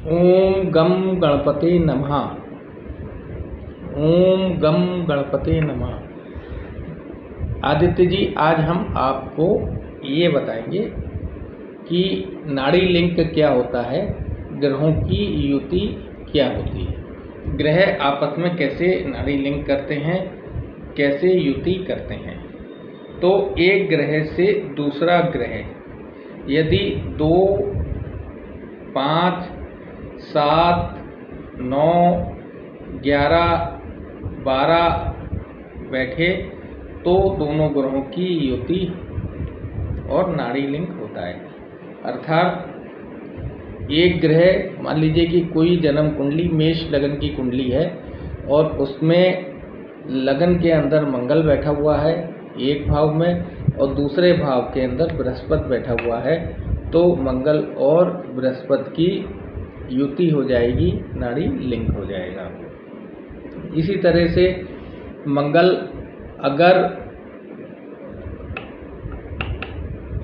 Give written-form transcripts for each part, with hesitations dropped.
ओम गम गणपते नमः। ओम गम गणपते नमः। आदित्य जी, आज हम आपको ये बताएंगे कि नाड़ी लिंक क्या होता है, ग्रहों की युति क्या होती है, ग्रह आपस में कैसे नाड़ी लिंक करते हैं, कैसे युति करते हैं। तो एक ग्रह से दूसरा ग्रह यदि 2, 5, 7, 9, 11, 12 बैठे तो दोनों ग्रहों की युति और नाड़ी लिंक होता है। अर्थात एक ग्रह, मान लीजिए कि कोई जन्म कुंडली मेष लगन की कुंडली है और उसमें लगन के अंदर मंगल बैठा हुआ है एक भाव में और दूसरे भाव के अंदर बृहस्पति बैठा हुआ है, तो मंगल और बृहस्पति की युति हो जाएगी, नाड़ी लिंक हो जाएगा। इसी तरह से मंगल अगर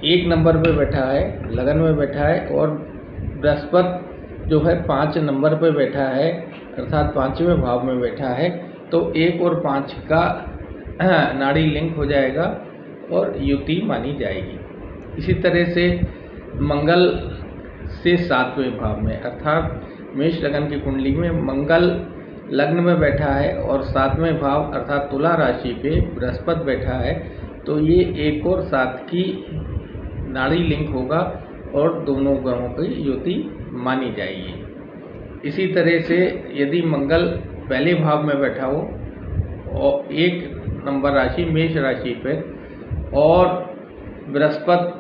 1 नंबर पे बैठा है, लगन में बैठा है, और बृहस्पति जो है 5 नंबर पे बैठा है अर्थात 5वें भाव में बैठा है, तो 1 और 5 का नाड़ी लिंक हो जाएगा और युति मानी जाएगी। इसी तरह से मंगल से 7वें भाव में अर्थात मेष लगन की कुंडली में मंगल लग्न में बैठा है और 7वें भाव अर्थात तुला राशि पे बृहस्पति बैठा है, तो ये 1 और 7 की नाड़ी लिंक होगा और दोनों ग्रहों की युति मानी जाएगी। इसी तरह से यदि मंगल पहले भाव में बैठा हो और 1 नंबर राशि मेष राशि पे और बृहस्पति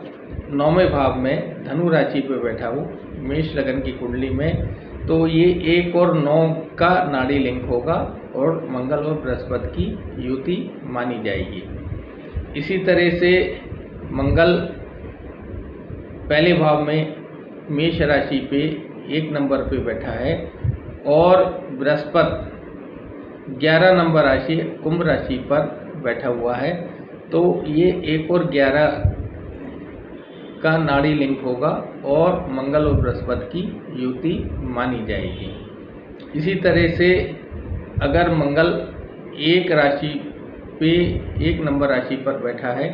9वें भाव में धनु राशि पे बैठा हो मेष लगन की कुंडली में, तो ये 1 और 9 का नाड़ी लिंक होगा और मंगल और बृहस्पति की युति मानी जाएगी। इसी तरह से मंगल पहले भाव में मेष राशि पे 1 नंबर पे बैठा है और बृहस्पति 11 नंबर राशि कुंभ राशि पर बैठा हुआ है, तो ये 1 और 11 का नाड़ी लिंक होगा और मंगल और बृहस्पति की युति मानी जाएगी। इसी तरह से अगर मंगल 1 राशि पे 1 नंबर राशि पर बैठा है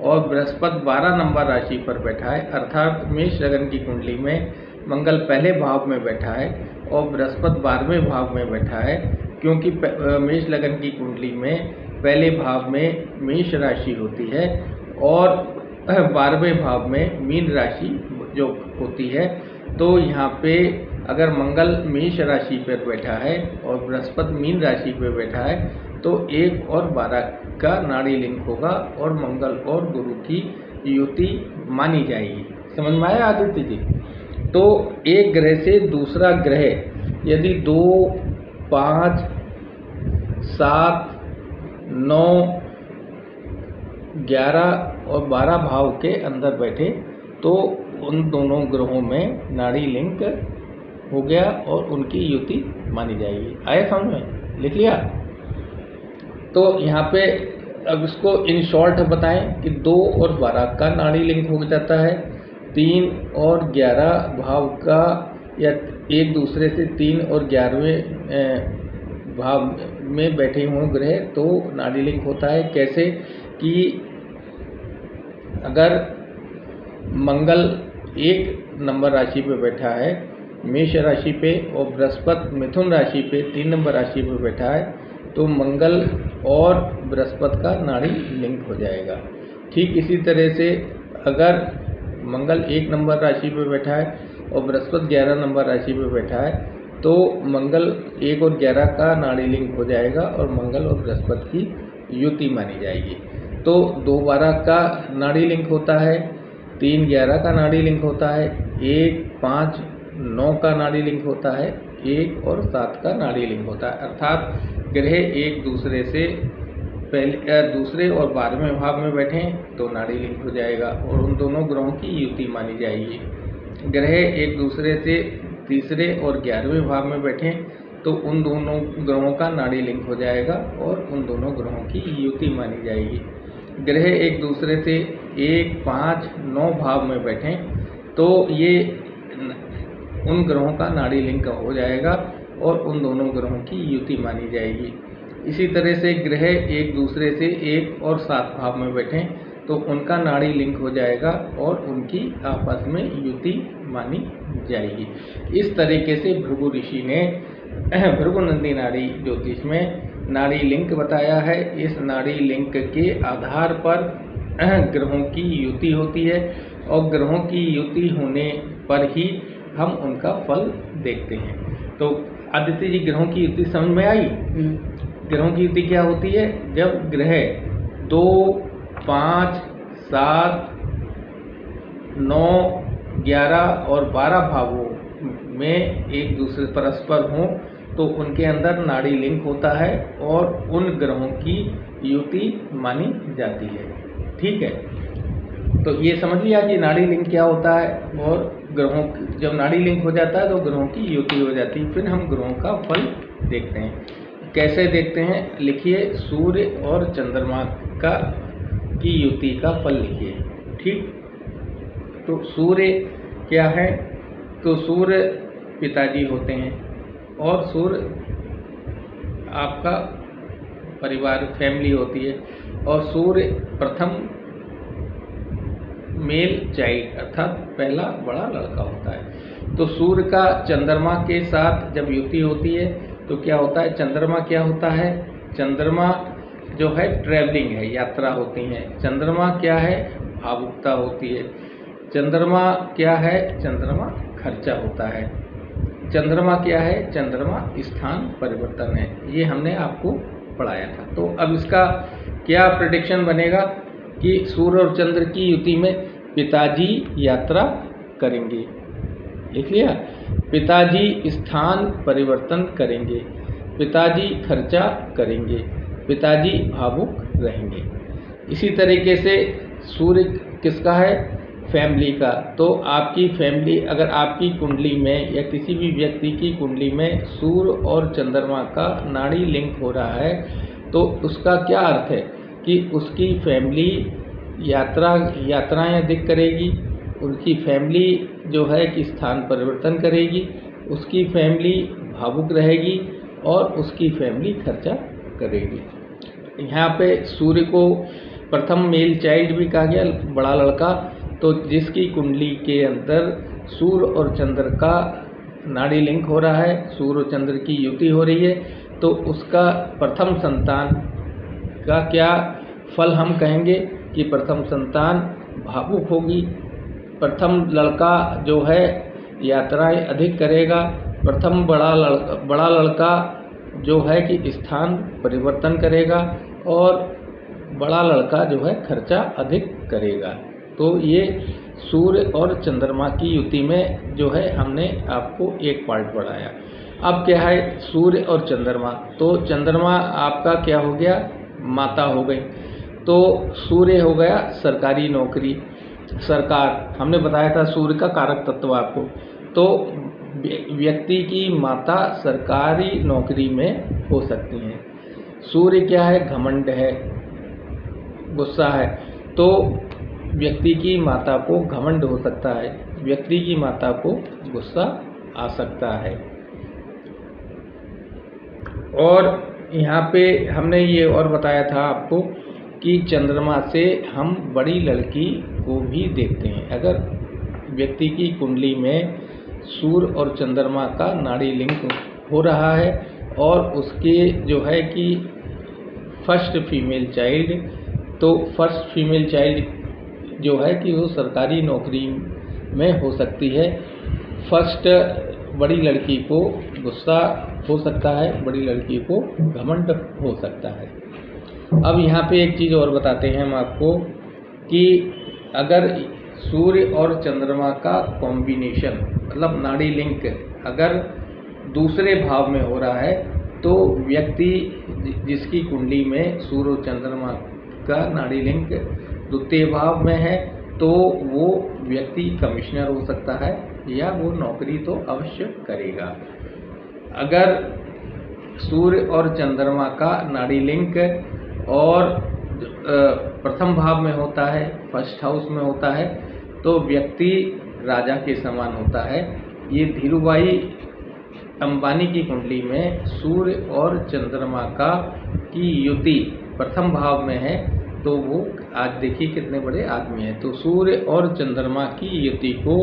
और बृहस्पति 12 नंबर राशि पर बैठा है अर्थात मेष लगन की कुंडली में मंगल पहले भाव में बैठा है और बृहस्पति 12वें भाव में बैठा है, क्योंकि मेष लगन की कुंडली में पहले भाव में मेष राशि होती है और 12वें भाव में मीन राशि जो होती है, तो यहाँ पे अगर मंगल मेष राशि पर बैठा है और बृहस्पति मीन राशि पर बैठा है तो 1 और 12 का नाड़ी लिंक होगा और मंगल और गुरु की युति मानी जाएगी। समझ में आया आदित्य जी? तो एक ग्रह से दूसरा ग्रह यदि 2, 5, 7, 9, 11 और 12 भाव के अंदर बैठे तो उन दोनों ग्रहों में नाड़ी लिंक हो गया और उनकी युति मानी जाएगी। आया समझ में? लिख लिया? तो यहाँ पे अब इसको इन शॉर्ट बताएं कि 2 और 12 का नाड़ी लिंक हो जाता है, 3 और 11 भाव का या एक दूसरे से 3 और 11वें भाव में बैठे हुए ग्रह तो नाड़ी लिंक होता है। कैसे कि अगर मंगल 1 नंबर राशि पे बैठा है मेष राशि पे और बृहस्पति मिथुन राशि पे 3 नंबर राशि पे बैठा है, तो मंगल और बृहस्पति का नाड़ी लिंक हो जाएगा। ठीक इसी तरह से अगर मंगल 1 नंबर राशि पे बैठा है और बृहस्पति 11 नंबर राशि पे बैठा है, तो मंगल 1 और 11 का नाड़ी लिंक हो जाएगा और मंगल और बृहस्पति की युति मानी जाएगी। तो 2, 12 का नाड़ी लिंक होता है, 3, 11 का नाड़ी लिंक होता है, 1, 5, 9 का नाड़ी लिंक होता है, 1 और 7 का नाड़ी लिंक होता है। अर्थात ग्रह एक दूसरे से पहले दूसरे और 12वें भाव में बैठे तो नाड़ी लिंक हो जाएगा और उन दोनों ग्रहों की युति मानी जाएगी। ग्रह एक दूसरे से तीसरे और 11वें भाव में बैठे तो उन दोनों ग्रहों का नाड़ी लिंक हो जाएगा और उन दोनों ग्रहों की युति मानी जाएगी। ग्रह एक दूसरे से 1, 5, 9 भाव में बैठें तो ये उन ग्रहों का नाड़ी लिंक हो जाएगा और उन दोनों ग्रहों की युति मानी जाएगी। इसी तरह से ग्रह एक दूसरे से 1 और 7 भाव में बैठें तो उनका नाड़ी लिंक हो जाएगा और उनकी आपस में युति मानी जाएगी। इस तरीके से भृगु ऋषि ने भृगुनंदी नाड़ी ज्योतिष में नाड़ी लिंक बताया है। इस नाड़ी लिंक के आधार पर ग्रहों की युति होती है और ग्रहों की युति होने पर ही हम उनका फल देखते हैं। तो आदित्य जी, ग्रहों की युति समझ में आई? ग्रहों की युति क्या होती है? जब ग्रह 2, 5, 7, 9, 11 और 12 भावों में एक दूसरे परस्पर हों तो उनके अंदर नाड़ी लिंक होता है और उन ग्रहों की युति मानी जाती है। ठीक है, तो ये समझ लिया कि नाड़ी लिंक क्या होता है और ग्रहों जब नाड़ी लिंक हो जाता है तो ग्रहों की युति हो जाती है। फिर हम ग्रहों का फल देखते हैं। कैसे देखते हैं? लिखिए, सूर्य और चंद्रमा की युति का फल लिखिए। ठीक, तो सूर्य क्या है? तो सूर्य पिताजी होते हैं और सूर्य आपका परिवार, फैमिली होती है और सूर्य प्रथम मेल चाइल्ड अर्थात पहला बड़ा लड़का होता है। तो सूर्य का चंद्रमा के साथ जब युति होती है तो क्या होता है? चंद्रमा क्या होता है? चंद्रमा जो है ट्रैवलिंग है, यात्रा होती है। चंद्रमा क्या है? भावुकता होती है। चंद्रमा क्या है? चंद्रमा खर्चा होता है। चंद्रमा क्या है? चंद्रमा स्थान परिवर्तन है। ये हमने आपको पढ़ाया था। तो अब इसका क्या प्रेडिक्शन बनेगा कि सूर्य और चंद्र की युति में पिताजी यात्रा करेंगे। लिख लिया? पिताजी स्थान परिवर्तन करेंगे, पिताजी खर्चा करेंगे, पिताजी भावुक रहेंगे। इसी तरीके से सूर्य किसका है? फैमिली का। तो आपकी फैमिली, अगर आपकी कुंडली में या किसी भी व्यक्ति की कुंडली में सूर्य और चंद्रमा का नाड़ी लिंक हो रहा है तो उसका क्या अर्थ है कि उसकी फैमिली यात्राएं अधिक करेगी, उनकी फैमिली जो है कि स्थान परिवर्तन करेगी, उसकी फैमिली भावुक रहेगी और उसकी फैमिली खर्चा करेगी। यहाँ पे सूर्य को प्रथम मेल चाइल्ड भी कहा गया, बड़ा लड़का। तो जिसकी कुंडली के अंदर सूर्य और चंद्र का नाड़ी लिंक हो रहा है, सूर्य और चंद्र की युति हो रही है, तो उसका प्रथम संतान का क्या फल हम कहेंगे कि प्रथम संतान भावुक होगी, प्रथम लड़का जो है यात्राएं अधिक करेगा, प्रथम बड़ा लड़का जो है कि स्थान परिवर्तन करेगा और बड़ा लड़का जो है खर्चा अधिक करेगा। तो ये सूर्य और चंद्रमा की युति में जो है हमने आपको एक पार्ट पढ़ाया। अब क्या है सूर्य और चंद्रमा? तो चंद्रमा आपका क्या हो गया? माता हो गई। तो सूर्य हो गया सरकारी नौकरी, सरकार। हमने बताया था सूर्य का कारक तत्व आपको। तो व्यक्ति की माता सरकारी नौकरी में हो सकती हैं। सूर्य क्या है? घमंड है, गुस्सा है। तो व्यक्ति की माता को घमंड हो सकता है, व्यक्ति की माता को गुस्सा आ सकता है। और यहाँ पे हमने ये और बताया था आपको कि चंद्रमा से हम बड़ी लड़की को भी देखते हैं। अगर व्यक्ति की कुंडली में सूर्य और चंद्रमा का नाड़ी लिंक हो रहा है और उसके जो है कि फर्स्ट फीमेल चाइल्ड, तो फर्स्ट फीमेल चाइल्ड जो है कि वो सरकारी नौकरी में हो सकती है। फर्स्ट बड़ी लड़की को गुस्सा हो सकता है, बड़ी लड़की को घमंड हो सकता है। अब यहाँ पे एक चीज़ और बताते हैं हम आपको कि अगर सूर्य और चंद्रमा का कॉम्बिनेशन मतलब नाड़ी लिंक अगर दूसरे भाव में हो रहा है तो व्यक्ति जिसकी कुंडली में सूर्य और चंद्रमा का नाड़ी लिंक द्वितीय भाव में है तो वो व्यक्ति कमिश्नर हो सकता है या वो नौकरी तो अवश्य करेगा। अगर सूर्य और चंद्रमा का नाड़ी लिंक और प्रथम भाव में होता है, फर्स्ट हाउस में होता है, तो व्यक्ति राजा के समान होता है ये धीरूभाई अंबानी की कुंडली में सूर्य और चंद्रमा की युति प्रथम भाव में है, तो वो आज देखिए कितने बड़े आदमी हैं। तो सूर्य और चंद्रमा की युति को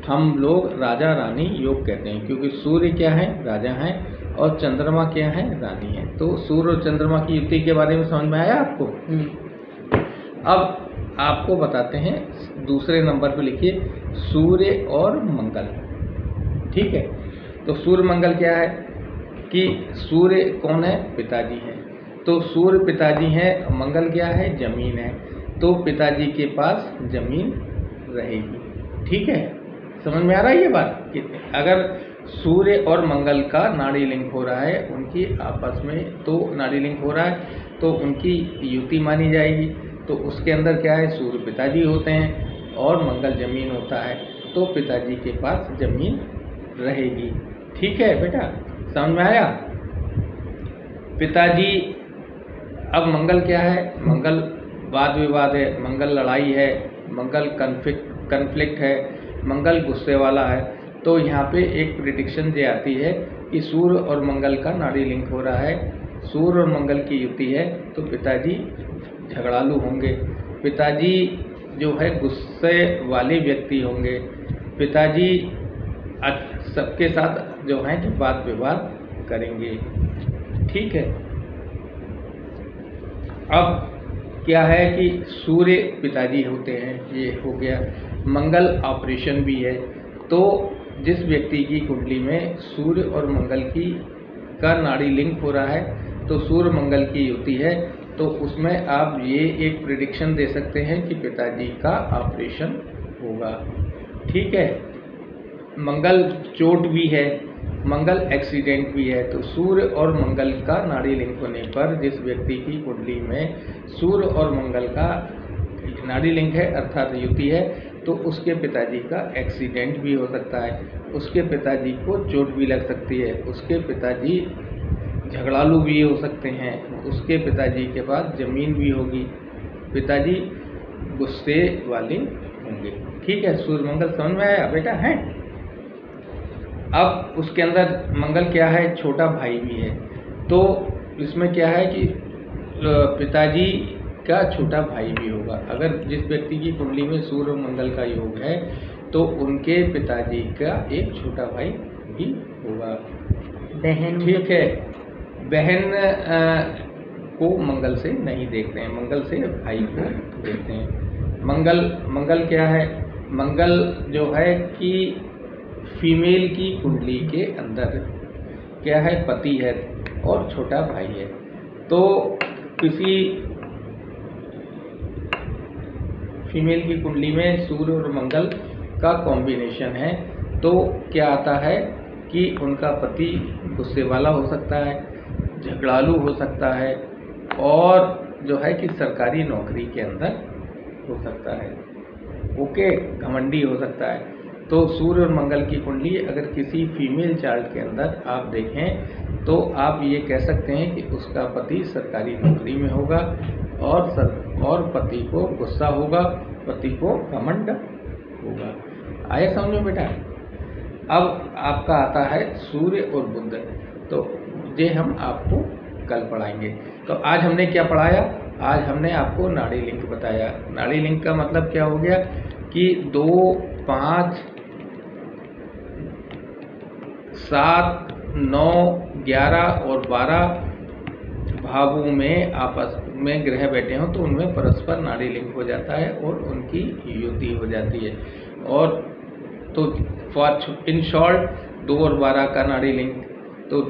हम लोग राजा रानी योग कहते हैं, क्योंकि सूर्य क्या है, राजा हैं, और चंद्रमा क्या है, रानी है। तो सूर्य और चंद्रमा की युति के बारे में समझ में आया आपको? अब आपको बताते हैं, दूसरे नंबर पे लिखिए सूर्य और मंगल। ठीक है, तो सूर्य मंगल क्या है कि सूर्य कौन है, पिताजी हैं। तो सूर्य पिताजी हैं, मंगल क्या है, जमीन है। तो पिताजी के पास जमीन रहेगी। ठीक है, समझ में आ रहा है ये बात कि अगर सूर्य और मंगल का नाड़ी लिंक हो रहा है, उनकी आपस में तो नाड़ी लिंक हो रहा है, तो उनकी युति मानी जाएगी। तो उसके अंदर क्या है, सूर्य पिताजी होते हैं और मंगल जमीन होता है, तो पिताजी के पास जमीन रहेगी। ठीक है बेटा, समझ में आया? पिताजी, अब मंगल क्या है, मंगल वाद विवाद है, मंगल लड़ाई है, मंगल कन्फ्लिक्ट है, मंगल गुस्से वाला है। तो यहाँ पे एक प्रिडिक्शन ये आती है कि सूर्य और मंगल का नाड़ी लिंक हो रहा है, सूर्य और मंगल की युति है, तो पिताजी झगड़ालू होंगे, पिताजी जो है गुस्से वाले व्यक्ति होंगे, पिताजी सबके साथ जो है कि वाद विवाद करेंगे। ठीक है, अब क्या है कि सूर्य पिताजी होते हैं, ये हो गया। मंगल ऑपरेशन भी है। तो जिस व्यक्ति की कुंडली में सूर्य और मंगल का नाड़ी लिंक हो रहा है, तो सूर्य मंगल की युति है, तो उसमें आप ये एक प्रिडिक्शन दे सकते हैं कि पिताजी का ऑपरेशन होगा। ठीक है, मंगल चोट भी है, मंगल एक्सीडेंट भी है। तो सूर्य और मंगल का नाड़ी लिंक होने पर जिस व्यक्ति की कुंडली में सूर्य और मंगल का नाड़ी लिंक है अर्थात युति है, तो उसके पिताजी का एक्सीडेंट भी हो सकता है, उसके पिताजी को चोट भी लग सकती है, उसके पिताजी झगड़ालू भी हो सकते हैं, उसके पिताजी के पास जमीन भी होगी, पिताजी गुस्से वाले होंगे। ठीक है, सूर्य मंगल समझ में आया बेटा? है। अब उसके अंदर मंगल क्या है, छोटा भाई भी है। तो इसमें क्या है कि पिताजी का छोटा भाई भी होगा। अगर जिस व्यक्ति की कुंडली में सूर्य और मंगल का योग है, तो उनके पिताजी का एक छोटा भाई भी होगा, बहन। ठीक है, बहन को मंगल से नहीं देखते हैं, मंगल से भाई को देखते हैं। मंगल क्या है, मंगल जो है कि फीमेल की कुंडली के अंदर क्या है, पति है और छोटा भाई है। तो किसी फीमेल की कुंडली में सूर्य और मंगल का कॉम्बिनेशन है, तो क्या आता है कि उनका पति गुस्से वाला हो सकता है, झगड़ालू हो सकता है, और जो है कि सरकारी नौकरी के अंदर हो सकता है, ओके, घमंडी हो सकता है। तो सूर्य और मंगल की कुंडली अगर किसी फीमेल चार्ट के अंदर आप देखें, तो आप ये कह सकते हैं कि उसका पति सरकारी नौकरी में होगा और पति को गुस्सा होगा, पति को घमंड होगा। आया समझ में बेटा? अब आपका आता है सूर्य और बुध, तो ये हम आपको कल पढ़ाएंगे। तो आज हमने क्या पढ़ाया? आज हमने आपको नाड़ी लिंक बताया। नाड़ी लिंक का मतलब क्या हो गया कि 2, 5, 7, 9, 11 और 12 भावों में आपस में ग्रह बैठे हों, तो उनमें परस्पर नाड़ी लिंक हो जाता है और उनकी युति हो जाती है। और तो इन शॉर्ट 2 और 12 का नाड़ी लिंक, तो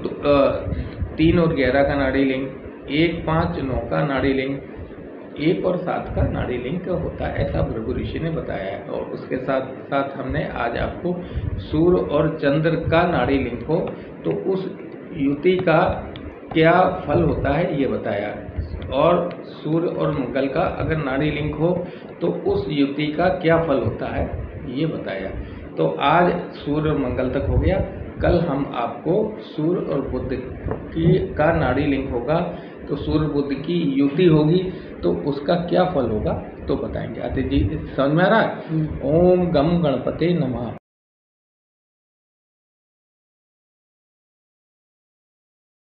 3 और 11 का नाड़ी लिंक, 1, 5, 9 का नाड़ी लिंक, 1 और 7 का नाड़ी लिंक होता है, ऐसा भृगु ऋषि ने बताया है। और उसके साथ साथ हमने आज आपको सूर्य और चंद्र का नाड़ी लिंक हो तो उस युति का क्या फल होता है ये बताया, और सूर्य और मंगल का अगर नाड़ी लिंक हो तो उस युति का क्या फल होता है ये बताया। तो आज सूर्य और मंगल तक हो गया। कल हम आपको सूर्य और बुध का नाड़ी लिंक होगा, तो सूर्य बुध की युति होगी तो उसका क्या फल होगा तो बताएंगे। आते जी समझ में आ रहा है? ओम गम गणपते नमः।